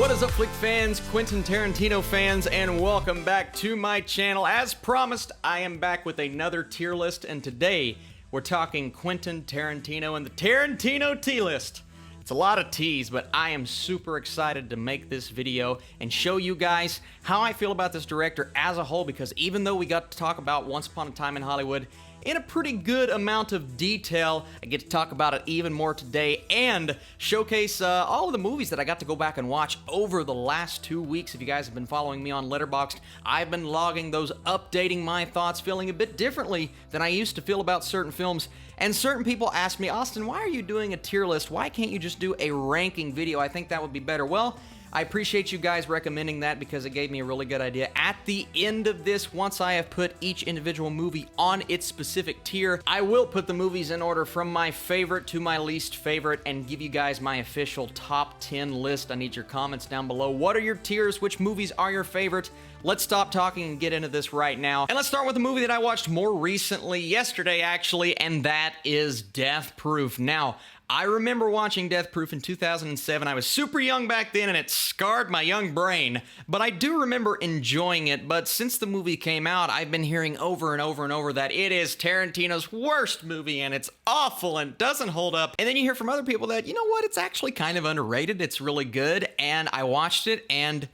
What is up, Flick fans, Quentin Tarantino fans, and welcome back to my channel. As promised, I am back with another tier list, and today we're talking Quentin Tarantino and the Tarantino T-List. It's a lot of T's, but I am super excited to make this video and show you guys how I feel about this director as a whole, because even though we got to talk about Once Upon a Time in Hollywood in a pretty good amount of detail, I get to talk about it even more today and showcase all of the movies that I got to go back and watch over the last 2 weeks. If you guys have been following me on Letterboxd, I've been logging those, updating my thoughts, feeling a bit differently than I used to feel about certain films. And certain people ask me, Austin, why are you doing a tier list? Why can't you just do a ranking video? I think that would be better. Well, I appreciate you guys recommending that because it gave me a really good idea. At the end of this, once I have put each individual movie on its specific tier, I will put the movies in order from my favorite to my least favorite and give you guys my official top 10 list. I need your comments down below. What are your tiers? Which movies are your favorite? Let's stop talking and get into this right now. And let's start with the movie that I watched more recently, yesterday actually, and that is Death Proof. Now, I remember watching Death Proof in 2007. I was super young back then and it scarred my young brain, but I do remember enjoying it. But since the movie came out, I've been hearing over and over and over that it is Tarantino's worst movie and it's awful and doesn't hold up. And then you hear from other people that, you know what, it's actually kind of underrated, it's really good. And I watched it and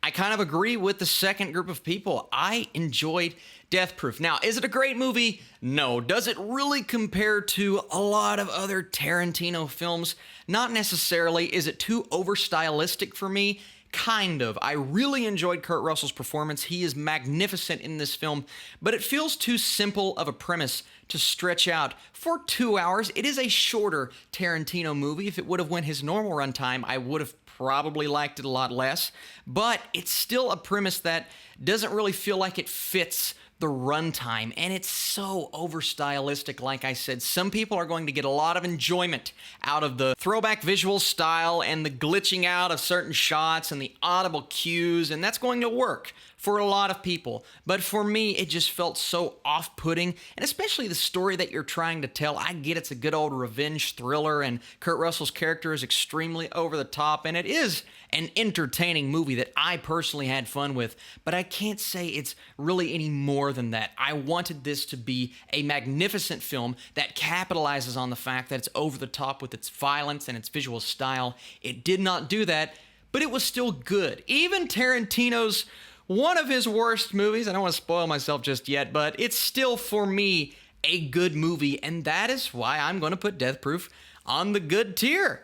I kind of agree with the second group of people. I enjoyed Death Proof. Now, is it a great movie? No. Does it really compare to a lot of other Tarantino films? Not necessarily. Is it too over-stylistic for me? Kind of. I really enjoyed Kurt Russell's performance. He is magnificent in this film, but it feels too simple of a premise to stretch out for 2 hours. It is a shorter Tarantino movie. If it would have went his normal runtime, I would have probably liked it a lot less, but it's still a premise that doesn't really feel like it fits the runtime, and it's so over-stylistic. Like I said, some people are going to get a lot of enjoyment out of the throwback visual style and the glitching out of certain shots and the audible cues, and that's going to work for a lot of people. But for me, it just felt so off-putting, and especially the story that you're trying to tell. I get it's a good old revenge thriller, and Kurt Russell's character is extremely over the top, and it is an entertaining movie that I personally had fun with, but I can't say it's really any more than that. I wanted this to be a magnificent film that capitalizes on the fact that it's over the top with its violence and its visual style. It did not do that, but it was still good. Even Tarantino's one of his worst movies, I don't want to spoil myself just yet, but it's still, for me, a good movie, and that is why I'm going to put Death Proof on the good tier.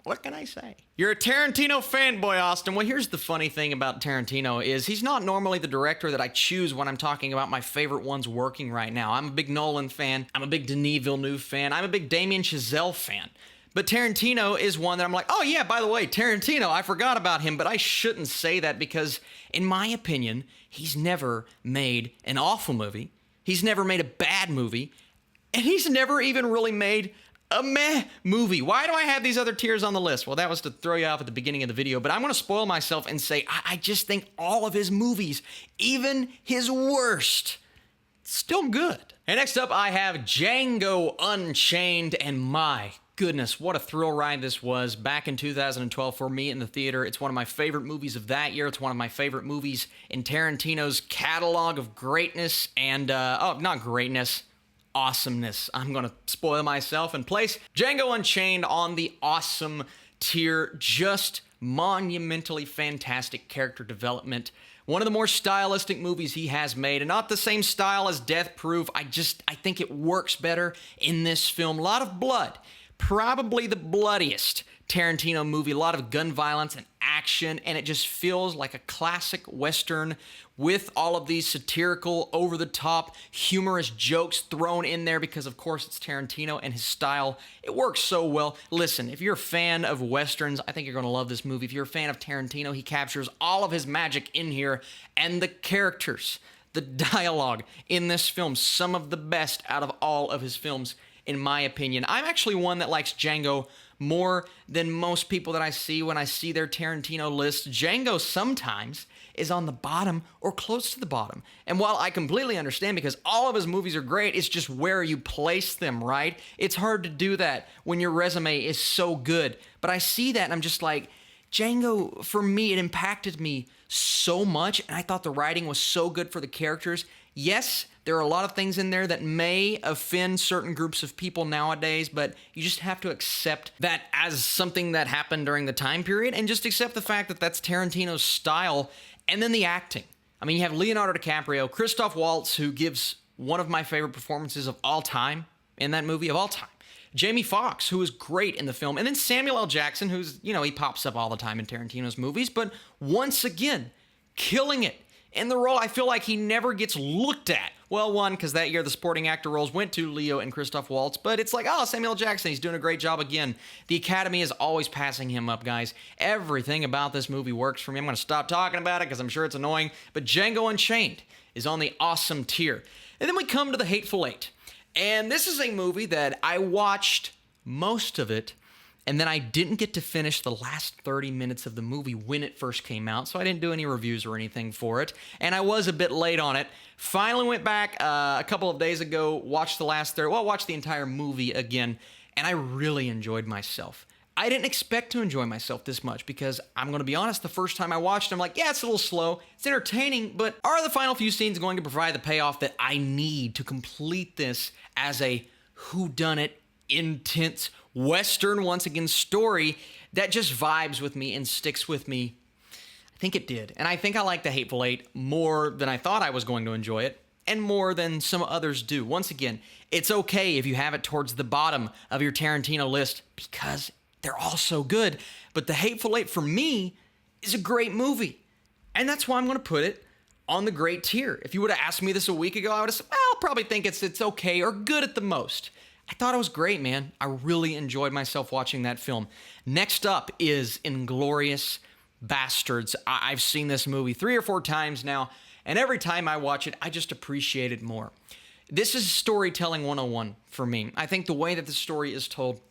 What can I say? You're a Tarantino fanboy, Austin. Well, here's the funny thing about Tarantino is he's not normally the director that I choose when I'm talking about my favorite ones working right now. I'm a big Nolan fan. I'm a big Denis Villeneuve fan. I'm a big Damien Chazelle fan. But Tarantino is one that I'm like, oh yeah, by the way, Tarantino, I forgot about him, but I shouldn't say that because, in my opinion, he's never made an awful movie. He's never made a bad movie. And he's never even really made a meh movie. Why do I have these other tiers on the list? Well, that was to throw you off at the beginning of the video, but I'm going to spoil myself and say I just think all of his movies, even his worst, still good. And next up, I have Django Unchained, and my goodness, what a thrill ride this was back in 2012 for me in the theater. It's one of my favorite movies of that year. It's one of my favorite movies in Tarantino's catalog of greatness and, not greatness, awesomeness. I'm going to spoil myself and place Django Unchained on the awesome tier. Just monumentally fantastic character development. One of the more stylistic movies he has made, and not the same style as Death Proof. I think it works better in this film. A lot of blood. Probably the bloodiest Tarantino movie. A lot of gun violence and action, and it just feels like a classic Western with all of these satirical, over-the-top, humorous jokes thrown in there because, of course, it's Tarantino and his style. It works so well. Listen, if you're a fan of Westerns, I think you're going to love this movie. If you're a fan of Tarantino, he captures all of his magic in here, and the characters, the dialogue in this film, some of the best out of all of his films, in my opinion. I'm actually one that likes Django more than most people that I see when I see their Tarantino list. Django sometimes is on the bottom or close to the bottom. And while I completely understand because all of his movies are great, it's just where you place them, right? It's hard to do that when your resume is so good. But I see that and I'm just like, Django, for me, it impacted me so much, and I thought the writing was so good for the characters. Yes, there are a lot of things in there that may offend certain groups of people nowadays, but you just have to accept that as something that happened during the time period, and just accept the fact that that's Tarantino's style. And then the acting. I mean, you have Leonardo DiCaprio, Christoph Waltz, who gives one of my favorite performances of all time in that movie, of all time. Jamie Foxx, who is great in the film. And then Samuel L. Jackson, who's, he pops up all the time in Tarantino's movies, but once again, killing it in the role. I feel like he never gets looked at. Well, one, because that year the supporting actor roles went to Leo and Christoph Waltz, but it's like, oh, Samuel L. Jackson, he's doing a great job again. The Academy is always passing him up, guys. Everything about this movie works for me. I'm going to stop talking about it because I'm sure it's annoying, but Django Unchained is on the awesome tier. And then we come to the Hateful Eight. And this is a movie that I watched most of it, and then I didn't get to finish the last 30 minutes of the movie when it first came out, so I didn't do any reviews or anything for it, and I was a bit late on it. Finally went back a couple of days ago, watched the entire movie again, and I really enjoyed myself. I didn't expect to enjoy myself this much because I'm going to be honest, the first time I watched it, I'm like, yeah, it's a little slow, it's entertaining, but are the final few scenes going to provide the payoff that I need to complete this as a whodunit, intense, Western, once again, story that just vibes with me and sticks with me? I think it did. And I think I like The Hateful Eight more than I thought I was going to enjoy it, and more than some others do. Once again, it's okay if you have it towards the bottom of your Tarantino list because they're all so good. But The Hateful Eight, for me, is a great movie. And that's why I'm going to put it on the great tier. If you would have asked me this a week ago, I would have said, well, I'll probably think it's okay or good at the most. I thought it was great, man. I really enjoyed myself watching that film. Next up is Inglourious Basterds. I've seen this movie 3 or 4 times now, and every time I watch it, I just appreciate it more. This is storytelling 101 for me. I think the way that the story is told,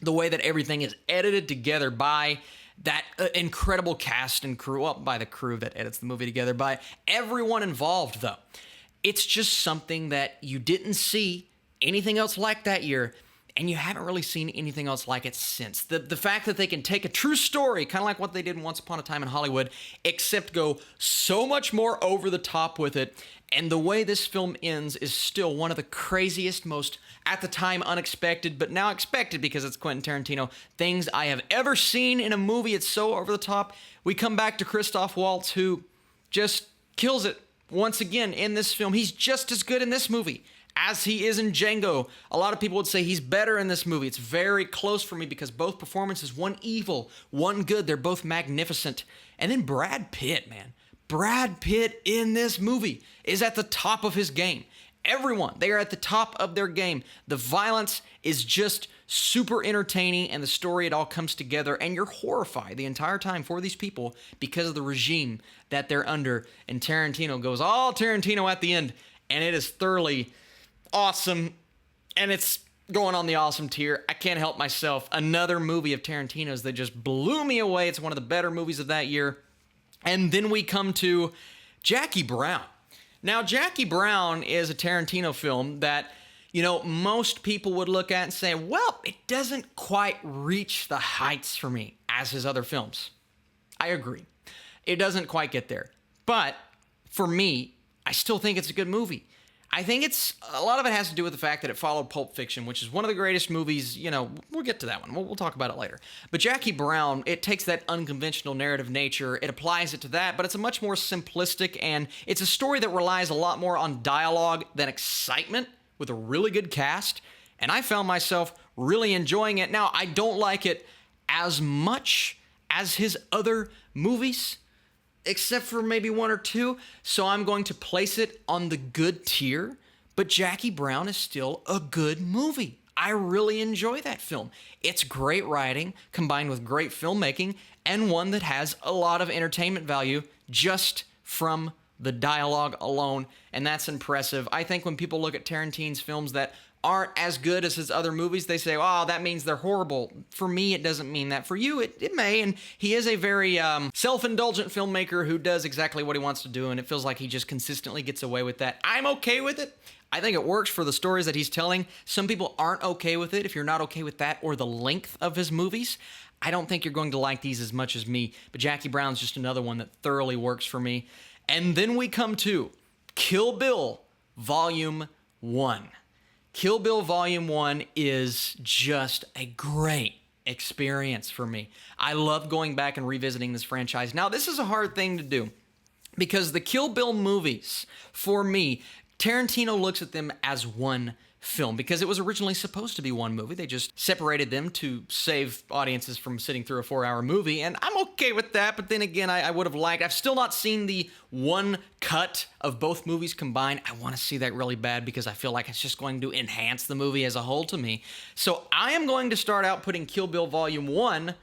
the way that everything is edited together by that incredible cast and crew, well, by the crew that edits the movie together, by everyone involved, though. It's just something that you didn't see anything else like that year, and you haven't really seen anything else like it since. The fact that they can take a true story, kind of like what they did in Once Upon a Time in Hollywood, except go so much more over the top with it, and the way this film ends is still one of the craziest, most, at the time, unexpected, but now expected because it's Quentin Tarantino, things I have ever seen in a movie. It's so over the top. We come back to Christoph Waltz, who just kills it once again in this film. He's just as good in this movie as he is in Django. A lot of people would say he's better in this movie. It's very close for me because both performances, one evil, one good, they're both magnificent. And then Brad Pitt, man. Brad Pitt in this movie is at the top of his game. Everyone, they are at the top of their game. The violence is just super entertaining, and the story, it all comes together, and you're horrified the entire time for these people because of the regime that they're under. And Tarantino goes all Tarantino at the end, and it is thoroughly awesome, and it's going on the awesome tier. I can't help myself. Another movie of Tarantino's that just blew me away. It's one of the better movies of that year. And then we come to Jackie Brown. Now, Jackie Brown is a Tarantino film that, most people would look at and say, well, it doesn't quite reach the heights for me as his other films. I agree. It doesn't quite get there. But for me, I still think it's a good movie. I think a lot of it has to do with the fact that it followed Pulp Fiction, which is one of the greatest movies, we'll get to that one. We'll talk about it later. But Jackie Brown, it takes that unconventional narrative nature, it applies it to that, but it's a much more simplistic, and it's a story that relies a lot more on dialogue than excitement, with a really good cast, and I found myself really enjoying it. Now, I don't like it as much as his other movies, except for maybe 1 or 2, so I'm going to place it on the good tier, but Jackie Brown is still a good movie. I really enjoy that film. It's great writing combined with great filmmaking, and one that has a lot of entertainment value just from the dialogue alone, and that's impressive. I think when people look at Tarantino's films that aren't as good as his other movies, they say, oh, that means they're horrible. For me, it doesn't mean that. For you, it may, and he is a very self-indulgent filmmaker who does exactly what he wants to do, and it feels like he just consistently gets away with that. I'm okay with it. I think it works for the stories that he's telling. Some people aren't okay with it. If you're not okay with that or the length of his movies, I don't think you're going to like these as much as me. But Jackie Brown's just another one that thoroughly works for me. And then we come to Kill Bill Volume 1. Kill Bill Volume 1 is just a great experience for me. I love going back and revisiting this franchise. Now, this is a hard thing to do because the Kill Bill movies, for me, Tarantino looks at them as one film because it was originally supposed to be one movie. They just separated them to save audiences from sitting through a 4-hour movie, and I'm okay with that, but then again, I would have liked... I've still not seen the one cut of both movies combined. I want to see that really bad because I feel like it's just going to enhance the movie as a whole to me. So I am going to start out putting Kill Bill Volume 1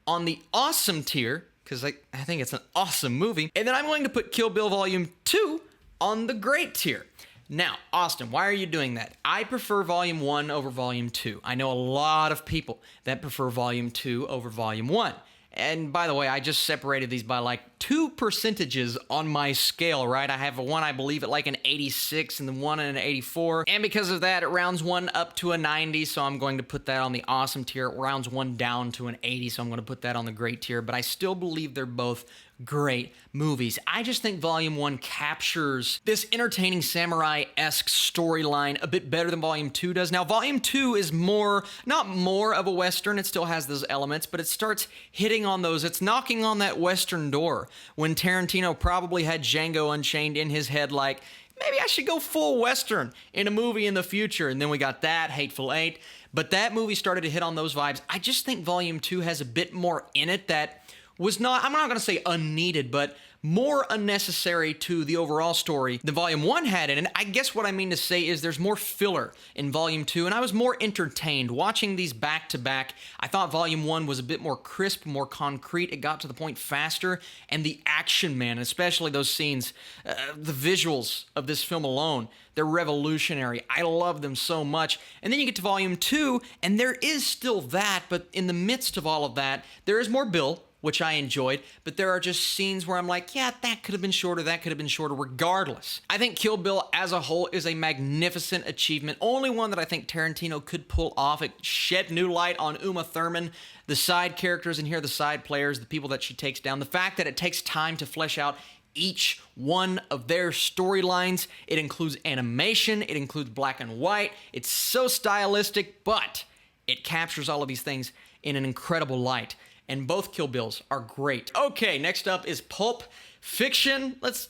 on the awesome tier, because I think it's an awesome movie, and then I'm going to put Kill Bill Volume 2 on the great tier. Now, Austin, why are you doing that? I prefer Volume 1 over Volume 2. I know a lot of people that prefer Volume 2 over Volume 1. And by the way, I just separated these by like 2 percentages on my scale, right? I have one, I believe, at like an 86 and the one at an 84. And because of that, it rounds one up to a 90, so I'm going to put that on the awesome tier. It rounds one down to an 80, so I'm going to put that on the great tier. But I still believe they're both great movies. I just think Volume 1 captures this entertaining samurai-esque storyline a bit better than Volume 2 does. Now, Volume 2 is not more of a Western, it still has those elements, but it starts hitting on those. It's knocking on that Western door when Tarantino probably had Django Unchained in his head like, maybe I should go full Western in a movie in the future. And then we got that, Hateful Eight. But that movie started to hit on those vibes. I just think Volume 2 has a bit more in it that was not, I'm not going to say unneeded, but more unnecessary to the overall story than Volume 1 had in it. I guess what I mean to say is there's more filler in Volume 2, and I was more entertained watching these back to back. I thought Volume 1 was a bit more crisp, more concrete. It got to the point faster, and the action, man, especially those scenes, the visuals of this film alone, they're revolutionary. I love them so much. And then you get to Volume 2, and there is still that, but in the midst of all of that, there is more Bill, which I enjoyed, but there are just scenes where I'm like, yeah, that could have been shorter, that could have been shorter, regardless. I think Kill Bill as a whole is a magnificent achievement, only one that I think Tarantino could pull off. It shed new light on Uma Thurman, the side characters in here, the side players, the people that she takes down, the fact that it takes time to flesh out each one of their storylines. It includes animation, it includes black and white, it's so stylistic, but it captures all of these things in an incredible light. And both Kill Bills are great. Okay, next up is Pulp Fiction. Let's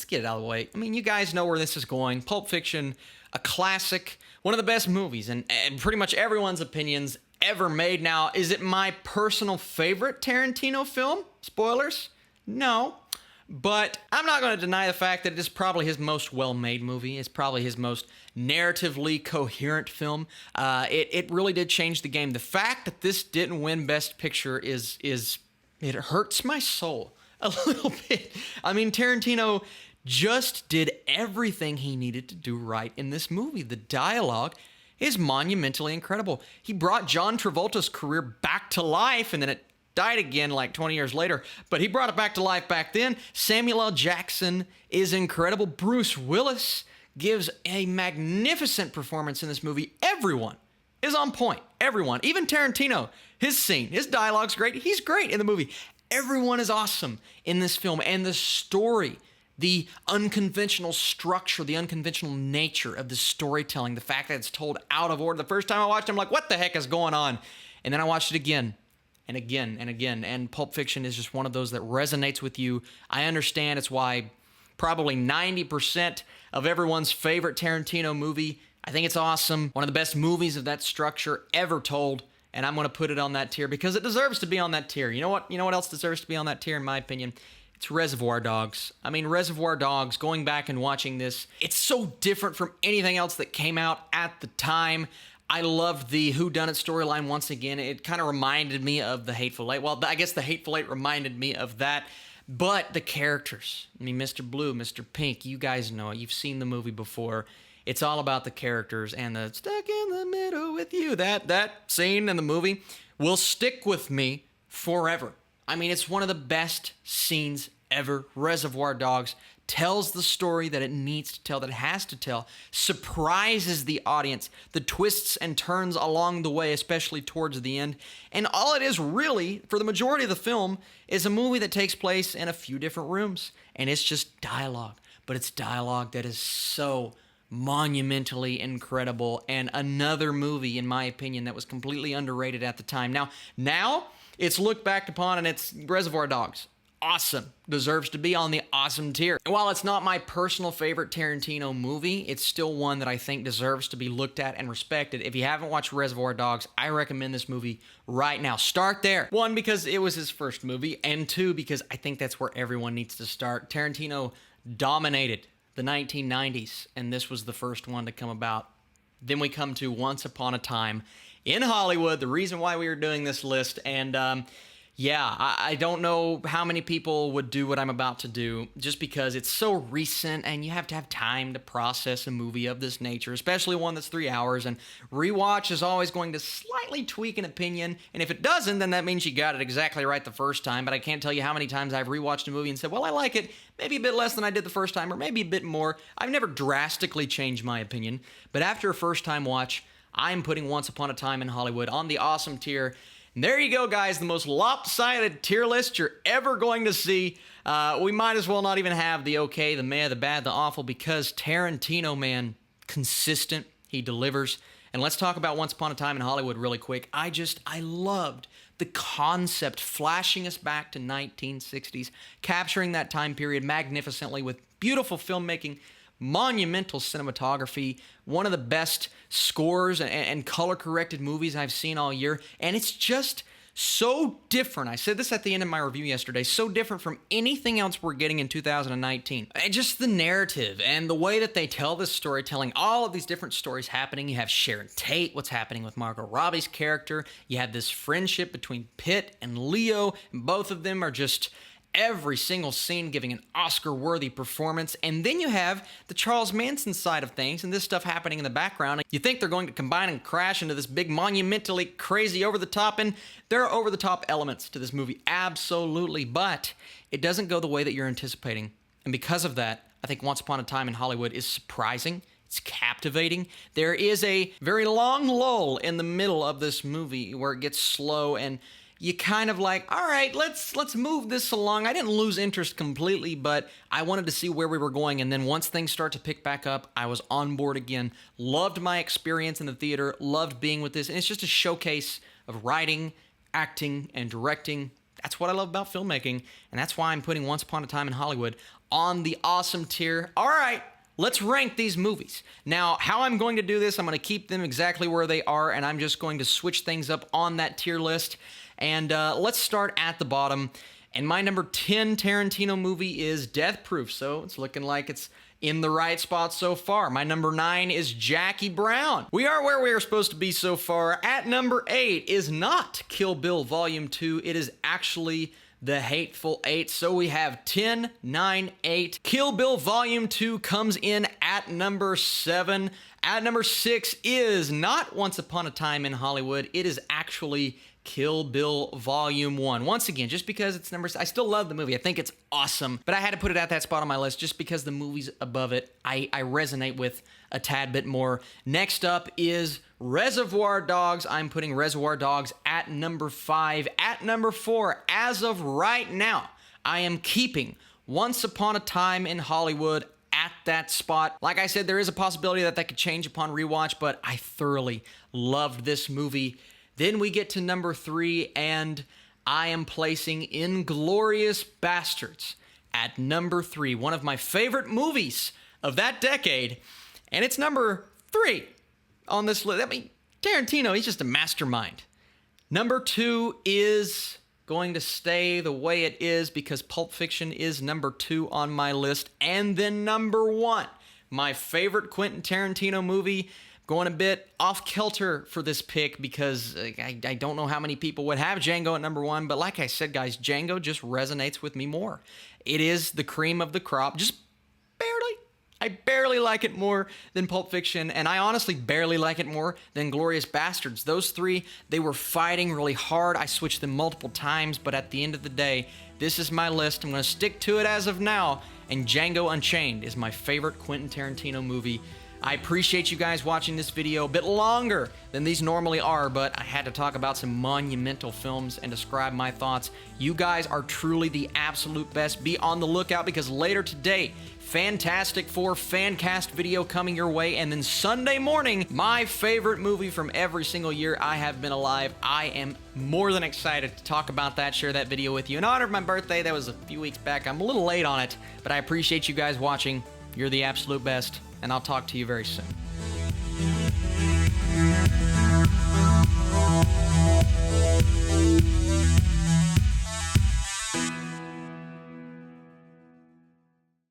get it out of the way. I mean, you guys know where this is going. Pulp Fiction, a classic, one of the best movies, and pretty much everyone's opinions ever made. Now, is it my personal favorite Tarantino film? Spoilers? No. But I'm not going to deny the fact that it is probably his most well-made movie. It's probably his most narratively coherent film. It really did change the game. The fact that this didn't win Best Picture is it hurts my soul a little bit. I mean, Tarantino just did everything he needed to do right in this movie. The dialogue is monumentally incredible. He brought John Travolta's career back to life, and then it died again like 20 years later, but he brought it back to life back then. Samuel L. Jackson is incredible. Bruce Willis gives a magnificent performance in this movie. Everyone is on point. Everyone. Even Tarantino, his scene, his dialogue's great. He's great in the movie. Everyone is awesome in this film, and the story, the unconventional structure, the unconventional nature of the storytelling, the fact that it's told out of order. The first time I watched it, I'm like, what the heck is going on? And then I watched it again and again and again, and Pulp Fiction is just one of those that resonates with you. I understand it's why probably 90% of everyone's favorite Tarantino movie. I think it's awesome. One of the best movies of that structure ever told, and I'm going to put it on that tier because it deserves to be on that tier. You know what? You know what else deserves to be on that tier, in my opinion? It's Reservoir Dogs. I mean, Reservoir Dogs, going back and watching this, it's so different from anything else that came out at the time. I loved the whodunit storyline once again. It kind of reminded me of the Hateful Eight. Well, I guess the Hateful Eight reminded me of that. But the characters, I mean, Mr. Blue, Mr. Pink, you guys know it. You've seen the movie before. It's all about the characters and the stuck in the middle with you. That scene in the movie will stick with me forever. I mean, it's one of the best scenes ever. Reservoir Dogs tells the story that it needs to tell, that it has to tell, surprises the audience, the twists and turns along the way, especially towards the end. And all it is really, for the majority of the film, is a movie that takes place in a few different rooms. And it's just dialogue. But it's dialogue that is so monumentally incredible, and another movie, in my opinion, that was completely underrated at the time. Now it's looked back upon, and it's Reservoir Dogs. Awesome. Deserves to be on the awesome tier. And while it's not my personal favorite Tarantino movie, it's still one that I think deserves to be looked at and respected. If you haven't watched Reservoir Dogs, I recommend this movie right now. Start there. One, because it was his first movie, and two, because I think that's where everyone needs to start. Tarantino dominated the 1990s, and this was the first one to come about. Then we come to Once Upon a Time in Hollywood, the reason why we were doing this list, and I don't know how many people would do what I'm about to do, just because it's so recent and you have to have time to process a movie of this nature, especially one that's 3 hours, and rewatch is always going to slightly tweak an opinion, and if it doesn't, then that means you got it exactly right the first time. But I can't tell you how many times I've rewatched a movie and said, well, I like it maybe a bit less than I did the first time, or maybe a bit more. I've never drastically changed my opinion, but after a first time watch, I'm putting Once Upon a Time in Hollywood on the awesome tier. And there you go, guys, the most lopsided tier list you're ever going to see. We might as well not even have the okay, the meh, the bad, the awful, because Tarantino, man, consistent, he delivers. And let's talk about Once Upon a Time in Hollywood really quick. I loved the concept, flashing us back to 1960s, capturing that time period magnificently with beautiful filmmaking, monumental cinematography, one of the best scores and color-corrected movies I've seen all year, and it's just so different. I said this at the end of my review yesterday, so different from anything else we're getting in 2019. And just the narrative and the way that they tell this story, telling all of these different stories happening. You have Sharon Tate, what's happening with Margot Robbie's character. You have this friendship between Pitt and Leo, and both of them are just every single scene giving an Oscar-worthy performance. And then you have the Charles Manson side of things and this stuff happening in the background. You think they're going to combine and crash into this big, monumentally crazy over-the-top, and there are over-the-top elements to this movie, absolutely, but it doesn't go the way that you're anticipating. And because of that, I think Once Upon a Time in Hollywood is surprising. It's captivating. There is a very long lull in the middle of this movie where it gets slow, and you kind of like, all right, let's move this along. I didn't lose interest completely, but I wanted to see where we were going. And then once things start to pick back up, I was on board again. Loved my experience in the theater. Loved being with this. And it's just a showcase of writing, acting, and directing. That's what I love about filmmaking. And that's why I'm putting Once Upon a Time in Hollywood on the awesome tier. All right, let's rank these movies. Now, how I'm going to do this, I'm going to keep them exactly where they are, and I'm just going to switch things up on that tier list. And let's start at the bottom. And my number 10 Tarantino movie is Death Proof, so it's looking like it's in the right spot so far. My number 9 is Jackie Brown. We are where we are supposed to be so far. At number 8 is not Kill Bill Volume 2. It is actually The Hateful Eight. So we have 10, 9, 8. Kill Bill Volume 2 comes in at number 7. At number 6 is not Once Upon a Time in Hollywood. It is actually Kill Bill Volume 1. Once again, just because it's number 6, I still love the movie. I think it's awesome, but I had to put it at that spot on my list just because the movies above it I resonate with a tad bit more. Next up is Reservoir Dogs. I'm putting Reservoir Dogs at number 5. At number 4, as of right now, I am keeping Once Upon a Time in Hollywood at that spot. Like I said, there is a possibility that could change upon rewatch, but I thoroughly loved this movie. Then we get to number 3, and I am placing Inglourious Basterds at number 3, one of my favorite movies of that decade, and it's number 3 on this list. I mean, Tarantino, he's just a mastermind. Number 2 is going to stay the way it is because Pulp Fiction is number 2 on my list, and then number 1, my favorite Quentin Tarantino movie. Going a bit off kilter for this pick because I don't know how many people would have Django at number 1, but like I said, guys, Django just resonates with me more. It is the cream of the crop, just barely I barely like it more than Pulp Fiction, and I honestly barely like it more than Inglourious Basterds. Those three, they were fighting really hard. I switched them multiple times, but at the end of the day, this is my list. I'm going to stick to it as of now, and Django Unchained is my favorite Quentin Tarantino movie. I appreciate you guys watching this video a bit longer than these normally are, but I had to talk about some monumental films and describe my thoughts. You guys are truly the absolute best. Be on the lookout because later today, Fantastic Four fan cast video coming your way, and then Sunday morning, my favorite movie from every single year I have been alive. I am more than excited to talk about that, share that video with you. In honor of my birthday, that was a few weeks back. I'm a little late on it, but I appreciate you guys watching. You're the absolute best, and I'll talk to you very soon.